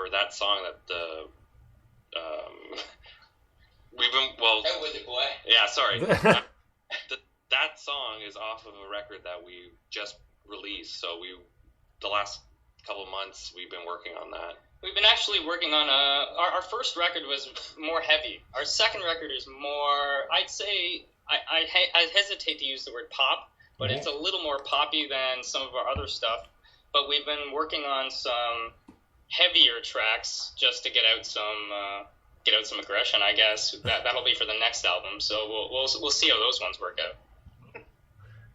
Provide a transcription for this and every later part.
or that song that we've been Out with it, boy. Yeah, sorry. That song is off of a record that we just released. So the last couple of months we've been working on that. We've been actually working on our first record was more heavy. Our second record is more, I'd say, I hesitate to use the word pop, but it's a little more poppy than some of our other stuff. But we've been working on some heavier tracks just to get out some aggression, I guess. That'll be for the next album. So we'll see how those ones work out.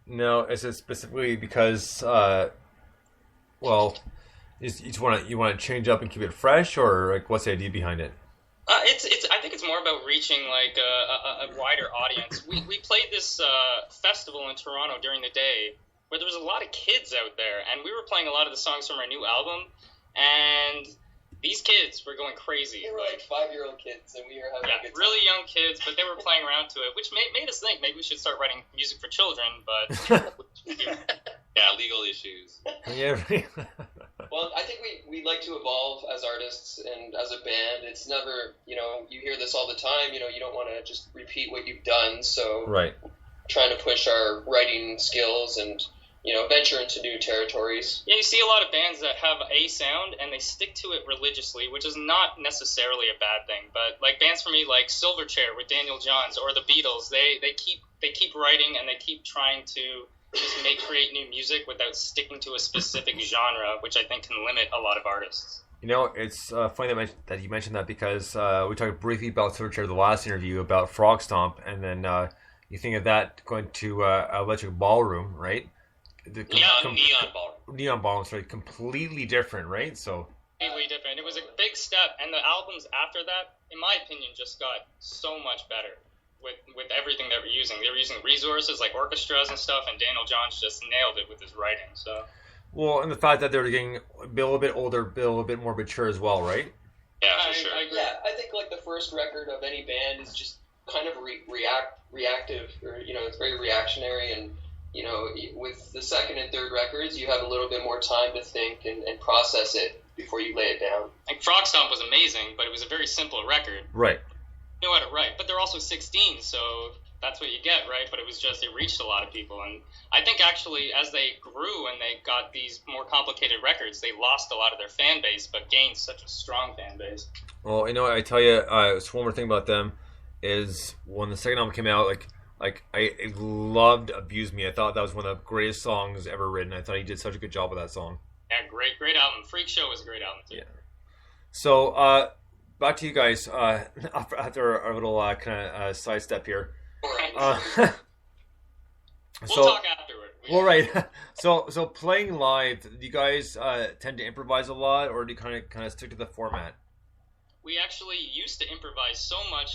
No, is it specifically because you just want to change up and keep it fresh, or like what's the idea behind it? I think it's more about reaching like a wider audience. We played this festival in Toronto during the day where there was a lot of kids out there, and we were playing a lot of the songs from our new album, and these kids were going crazy. They were like 5-year-old kids, and we were having a good time. Really young kids, but they were playing around to it, which made us think maybe we should start writing music for children, but yeah, legal issues. Yeah. Well, I think we like to evolve as artists and as a band. It's never, you hear this all the time, you don't want to just repeat what you've done, so right. Trying to push our writing skills and venture into new territories. Yeah, you see a lot of bands that have a sound and they stick to it religiously, which is not necessarily a bad thing. But like bands for me, like Silverchair with Daniel Johns or the Beatles, they keep writing and they keep trying to just create new music without sticking to a specific genre, which I think can limit a lot of artists. It's funny that you mentioned that because we talked briefly about Silverchair the last interview about Frog Stomp, and then you think of that going to Electric Ballroom, right? Neon Ballroom, sorry, completely different, right? So completely different. It was a big step, and the albums after that, in my opinion, just got so much better with everything they were using. They were using resources like orchestras and stuff, and Daniel Johns just nailed it with his writing. So, well, and the fact that they were getting a little bit older, a little bit more mature as well, right? Yeah, for sure. I think like the first record of any band is just kind of reactive, or it's very reactionary, and with the second and third records, you have a little bit more time to think and process it before you lay it down. Like Frog Stomp was amazing, but it was a very simple record. Right. You know how to write, but they're also 16, so that's what you get, right? But it reached a lot of people, and I think actually as they grew and they got these more complicated records, they lost a lot of their fan base, but gained such a strong fan base. Well, I tell you, one more thing about them is when the second album came out, like I loved "Abuse Me." I thought that was one of the greatest songs ever written. I thought he did such a good job with that song. Yeah, great album. Freak Show was a great album too. Yeah. So back to you guys after our little kind of sidestep here. We'll talk afterward. Well, right. So playing live, do you guys tend to improvise a lot, or do you kind of stick to the format? We actually used to improvise so much.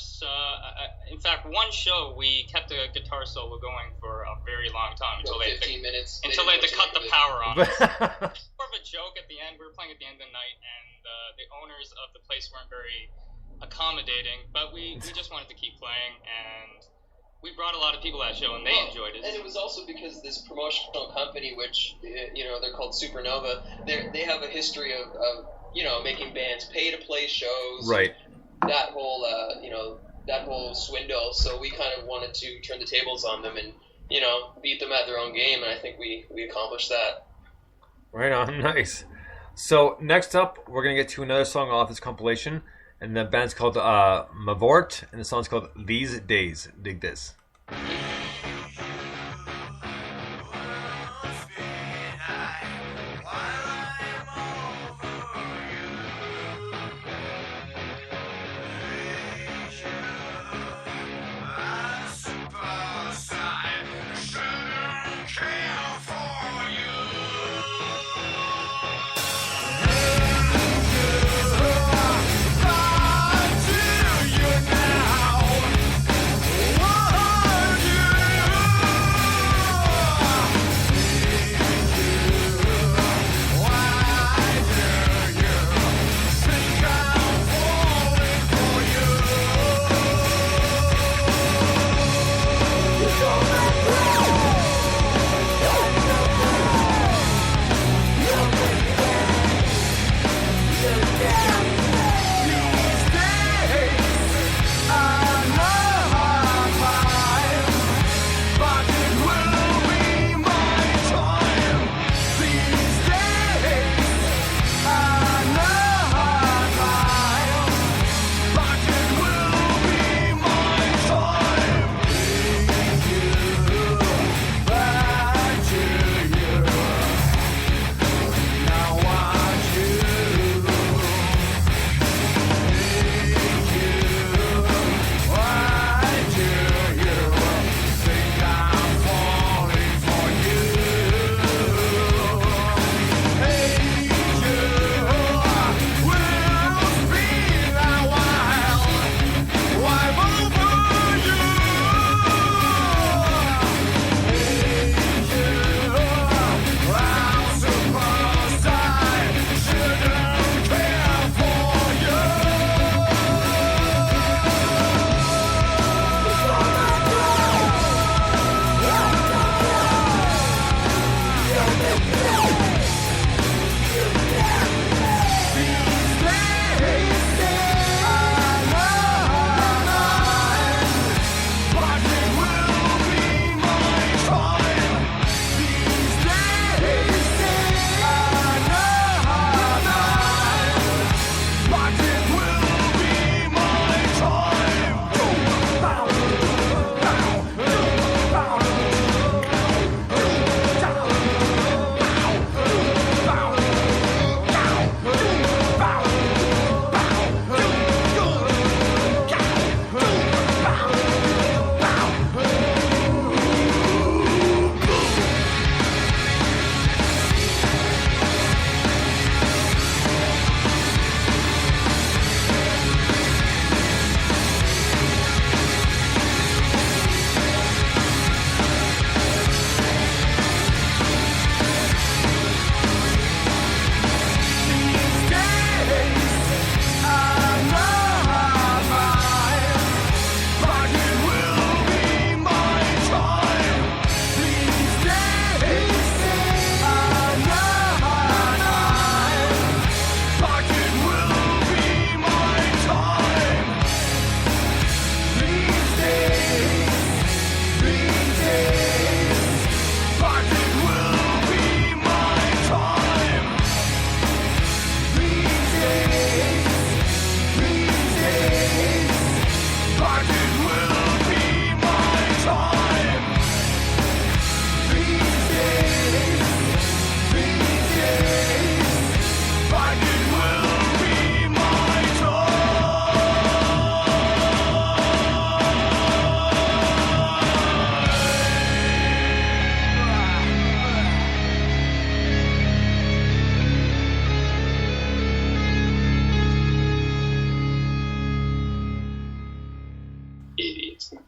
In fact, one show we kept a guitar solo going for a very long time until they had to cut the power off. More of a joke at the end. We were playing at the end of the night, and the owners of the place weren't very accommodating. But we just wanted to keep playing, and we brought a lot of people to that show, and they enjoyed it. And it was also because this promotional company, which they're called Supernova, they have a history of making bands pay to play shows. Right. That whole swindle. So we kind of wanted to turn the tables on them and, beat them at their own game. And I think we accomplished that. Right on. Nice. So next up, we're going to get to another song off this compilation. And the band's called Mavort. And the song's called These Days. Dig this. Whoa!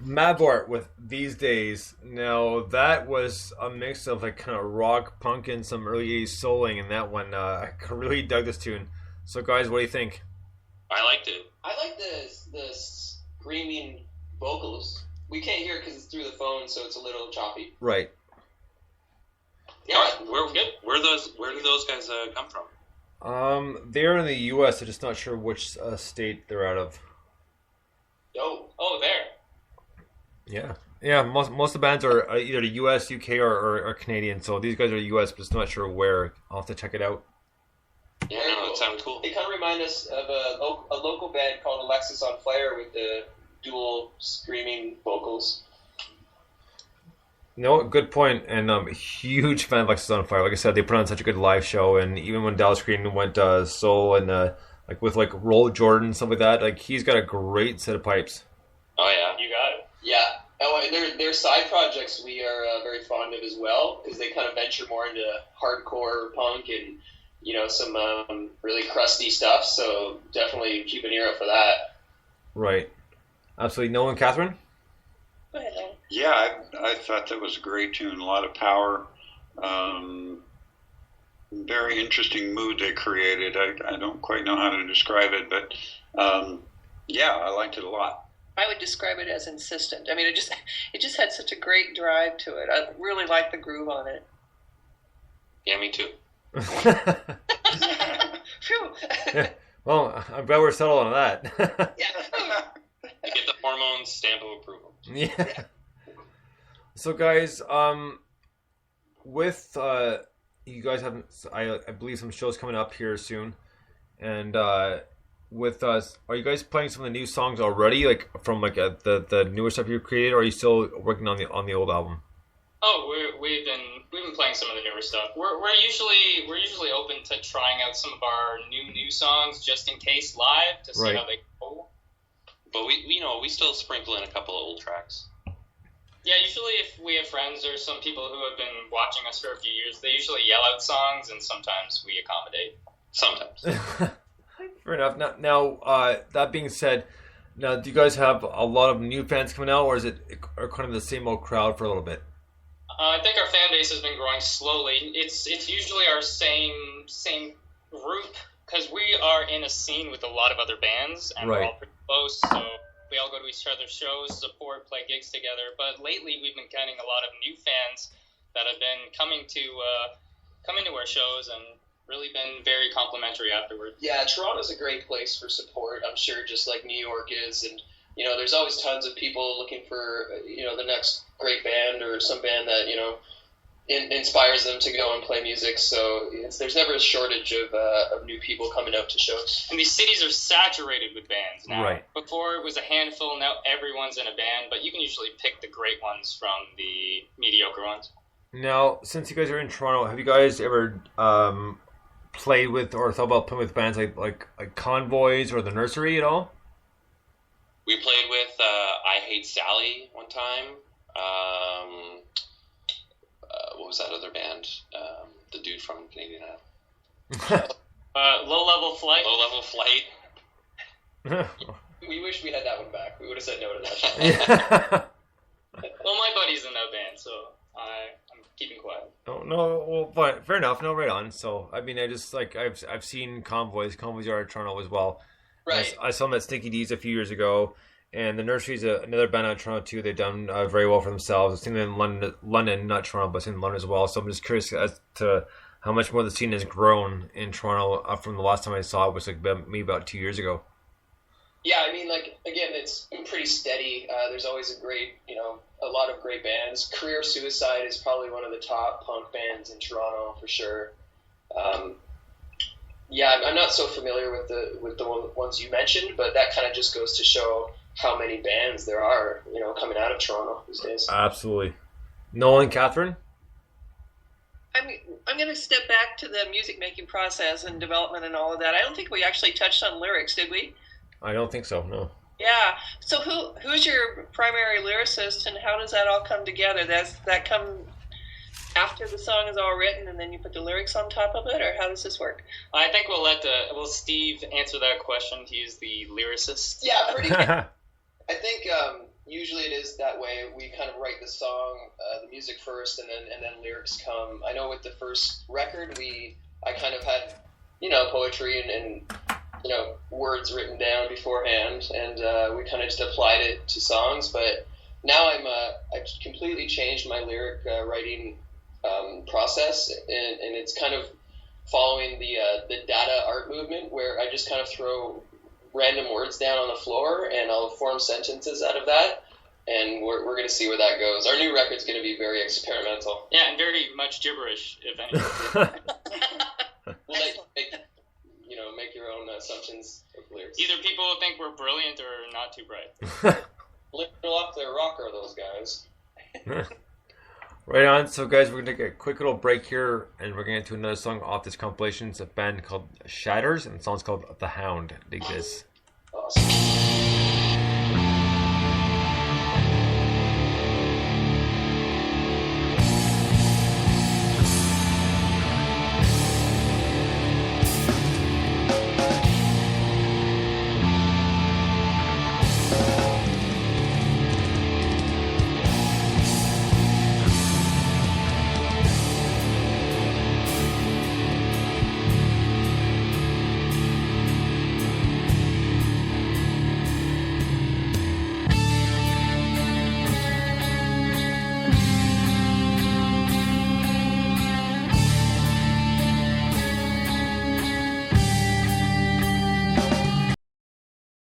Mavort with These Days. Now, that was a mix of like kind of rock, punk, and some early 80s souling, and that one, I really dug this tune. So, guys, what do you think? I liked it. I like the screaming vocals. We can't hear it because it's through the phone, so it's a little choppy. Right. Yeah, Where do those guys come from? They're in the U.S. I'm just not sure which state they're out of. Oh, there. Yeah. Most of the bands are either the U.S., U.K., or Canadian. So these guys are U.S., but just not sure where. I'll have to check it out. Yeah, no, it sounds cool. They kind of remind us of a local band called Alexis on Fire with the dual screaming vocals. No, good point. And huge fan of Alexis on Fire. Like I said, they put on such a good live show. And even when Dallas Green went solo and like with like Roll Jordan, stuff like that, like he's got a great set of pipes. Oh yeah, You got it. Yeah. Oh, and their side projects we are very fond of as well because they kind of venture more into hardcore punk and some really crusty stuff. So definitely keep an ear out for that. Right. Absolutely. Nolan, Catherine? Go ahead, Alan. Yeah, I thought that was a great tune. A lot of power. Very interesting mood they created. I don't quite know how to describe it, but yeah, I liked it a lot. I would describe it as insistent. I mean, it just had such a great drive to it. I really like the groove on it. Yeah, me too. Phew. Well, I'm glad we're settled on that. Yeah. You get the hormone stamp of approval. Yeah. So, guys, with you guys have, I believe, some shows coming up here soon, and with us, are you guys playing some of the new songs already, like from like the newer stuff you created, or are you still working on the old album? Oh, we've been playing some of the newer stuff. We're usually open to trying out some of our new songs just in case live to see how they go. But we still sprinkle in a couple of old tracks. Yeah, usually if we have friends or some people who have been watching us for a few years, they usually yell out songs, and sometimes we accommodate. Sometimes. Fair enough. Now, that being said, now do you guys have a lot of new fans coming out, or is it kind of the same old crowd for a little bit? I think our fan base has been growing slowly. It's usually our same group because we are in a scene with a lot of other bands, and we're all pretty close, so we all go to each other's shows, support, play gigs together. But lately, we've been getting a lot of new fans that have been coming to our shows and really been very complimentary afterwards. Yeah, Toronto's a great place for support. I'm sure, just like New York is, and there's always tons of people looking for the next great band or some band that inspires them to go and play music. So there's never a shortage of new people coming out to shows. And these cities are saturated with bands now. Right. Before it was a handful, now everyone's in a band, but you can usually pick the great ones from the mediocre ones. Now, since you guys are in Toronto, have you guys ever played with or thought about playing with bands like Convoys or the Nursery at all? We played with I Hate Sally one time. What was that other band? The dude from Canadian Idol. Low Level Flight. Low Level Flight. We wish we had that one back. We would have said no to that show. Yeah. Well, my buddy's in that band, so I'm keeping quiet. Oh no, well, but fair enough. No, right on. So I mean, I've seen Convoys. Convoys are in Toronto as well. Right. I saw them at Stinky D's a few years ago, and the Nursery's another band out of Toronto too. They've done very well for themselves. I've seen them in London, not Toronto, but in London as well. So I'm just curious as to how much more the scene has grown in Toronto from the last time I saw it, was like maybe about 2 years ago. Yeah, I mean, like, again, it's been pretty steady. There's always a lot of great bands. Career Suicide is probably one of the top punk bands in Toronto for sure. Yeah, I'm not so familiar with the ones you mentioned, but that kind of just goes to show how many bands there are, coming out of Toronto these days. Absolutely. Nolan, Catherine? I'm going to step back to the music making process and development and all of that. I don't think we actually touched on lyrics, did we? I don't think so, no. Yeah. So who's your primary lyricist, and how does that all come together? Does that come after the song is all written and then you put the lyrics on top of it, or how does this work? I think we'll let Steve answer that question. He is the lyricist. Yeah, pretty much. I think usually it is that way. We kind of write the song, the music first, and then lyrics come. I know with the first record, I kind of had, poetry and words written down beforehand, and we kind of just applied it to songs. But now I've completely changed my lyric writing process, and it's kind of following the data art movement, where I just kind of throw random words down on the floor, and I'll form sentences out of that, and we're going to see where that goes. Our new record's going to be very experimental. Yeah, and very much gibberish, if anything. We'll make your own assumptions of lyrics. Either people will think we're brilliant or not too bright. Little off their rocker, those guys. Right on. So, guys, we're going to take a quick little break here, and we're going to get to another song off this compilation. It's a band called Shatters, and the song's called The Hound. Dig this. Awesome.